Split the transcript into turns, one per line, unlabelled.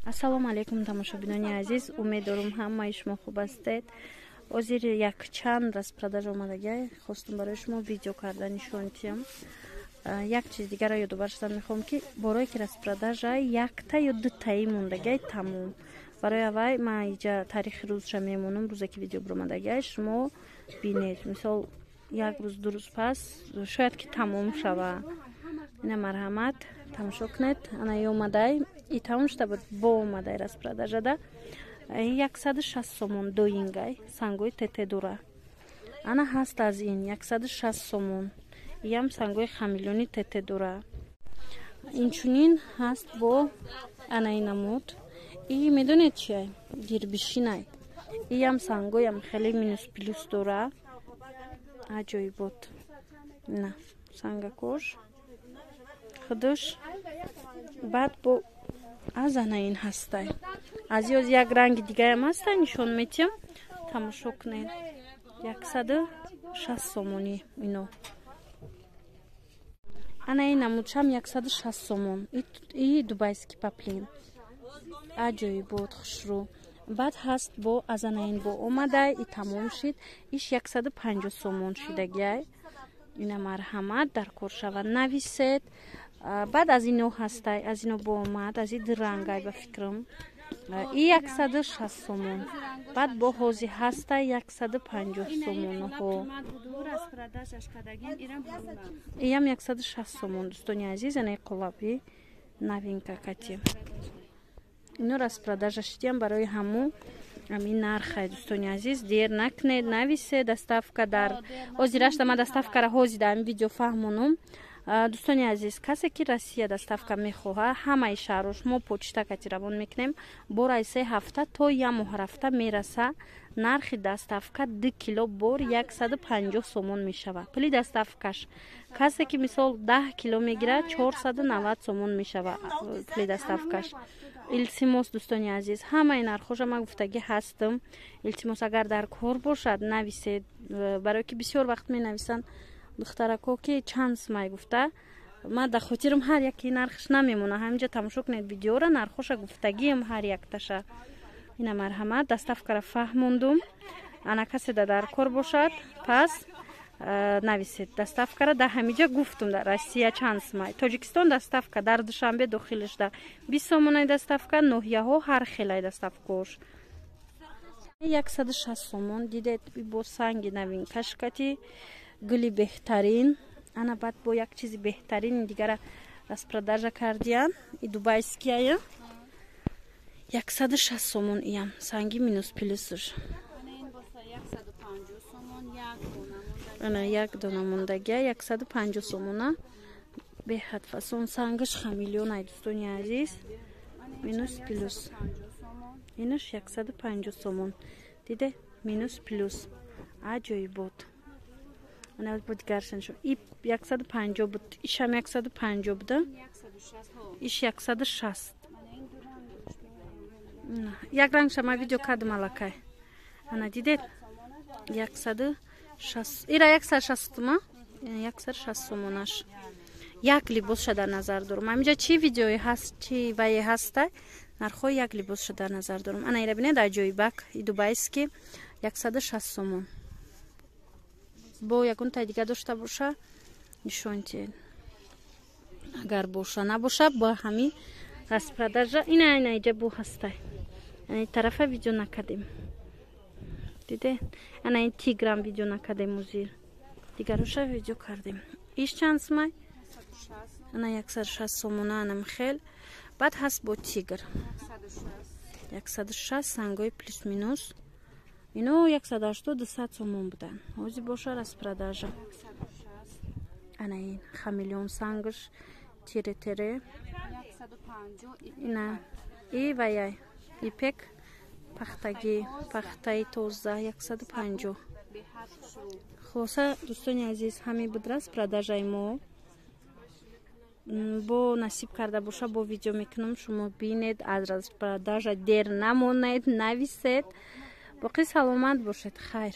Ассалому алейкум тамошобинони азиз, умед дорум ҳамаи шумо хуб ҳастед. ҳозир якчанд распродажа омадагия хостум барои шумо видео карда нишон диҳам. Як чиз дигарро ёдовар шудам мехоҳам ки борои ки распродажа якта ё дутаи мондагия тамом. Барои аввай ман иҷа таърихи рӯзша мемонам, рӯзе ки видео биромадагия шумо бинед. Мисол як рӯз ду рӯз пас шояд ки тамом шава. Ина марҳамат тамошо кунед. Ана омадай и тамом шуда буд бо омадай распродажада 160 сомон доингай сангои тетедура. Ана ҳаст аз ин 160 сомон. Иам сангои хамилёни тетедура. Инчунин ҳаст бо ана ина мод. И медонед чия? Гирбишинай. Иам сангоям хеле минус плюс дора. Аҷоибот. На сангакош. Худуш. Баъд бо аз ана ин ҳастай. Аз ёз як ранги дигаям ҳастай нишон метиҳам. Тамошо кунед. 160 сомони ино. Ана ин намудшам 160 сомон. И дубайский поплин. Аҷоибот хушрӯ. Баъд ҳаст бо аз ана ин бо омадай и тамом шид. Иш 150 сомон шидагиай. Ина марҳамат дар кор шава нависед. Баъд аз ино ҳастай, аз ино бо омад, аз ин рангай ба фикрам. И 160 сомон. Баъд бо ҳози ҳастай 150 сомонҳо. Иам 160 сомон дӯстони азиз, ана қолаби новинка кати. Ино распродажа шидиам барои ҳамон амин нархай дӯстони азиз. Дер накунед, нависе доставка дар ҳозир аштама доставкара ҳозир дар видео фаҳмонам. Дӯстони азиз, касе ки Россия доставка мехоҳа, ҳамаи шаҳрҳо шумо почта кати равон мекунем. Бораи 3 ҳафта то 1 моҳ рафта мераса. Нархи доставка 2 кило бор 150 сомон мешава. Пули доставкаш. Касе ки мисол 10 кило мегира 490 сомон мешава пули доставкаш. Илтимос дӯстони азиз, ҳамаи нархоша ман гуфтагӣ ҳастам. Илтимос агар дар кор бошад нависед, барои ки бисёр вақт менависанд духтарако ки чанд сумай гуфта. Ман дар хотирам ҳар яки нархш намемона. Ҳаминҷа тамошо кунед видеора, нархоша гуфтагиам ҳар якташа. Ина марҳамат доставкара фаҳмондум. Ана каседа дар кор бошад, пас нависед доставкара. Дар ҳаминҷа гуфтум дар Россия чанд сумай. Тоҷикистон доставка дар Душанбе дохилишда 20 сомонаи доставка, ноҳияҳо ҳар хелаи доставкош. 160 сомон дидед бо санги новинкаш кати гули беҳтарин. Ана баъд бо як чизи беҳтарин дигара распродажа кардиям. И дубайския 160 сомон иям санги минус плюсуш. Ана як дона мондагия 150 сомона. Беҳад фасон сангаш хамилёнай дӯстони азиз. Минус плюс. Инаш 150 сомон. Диде минус плюс. Аҷоибот. Ана бо дигаршан шо. И 150 буд. Ишам 150 буда. Иш 160. Як рангша ма видео кардам алакай. Ана дидед 160. Ира 160 ма? 160 сомонаш. Як либосша дар назар дорам. Аминҷа чи видеои ҳаст, чи вае ҳастай? Нархои як либосша дар назар дорам. Ана ира бинед аҷоибак и дубайски 160 сомон. Бо ягонтай дига дошта боша нишон диҳед. Агар боша набоша бо ҳамин распродажа ина иҷа бо ҳастай. Ана ин тарафа видео накардем. Диде? Ана ин тиграм видео накардем узир. Дигароша видео кардем. Иш чанд сумай? Ана 160 сомона анам хел. Баъд ҳаст бо тигр. 160 сангои плюс минус. Ино 180-200 сомон будан. Ҳозир боша распродажа. Ана ин хамилён сангаш тире-тире. 150. Ина и ваяй. Ипек пахтаги, пахтаи тоза 150. Хулоса дӯстони азиз, ҳамин буд распродажаи мо. Бо насиб карда боша бо видео мекунам, шумо бинед, аз распродажа дер намонед, нависед. Боқӣ саломат бошед. Хайр.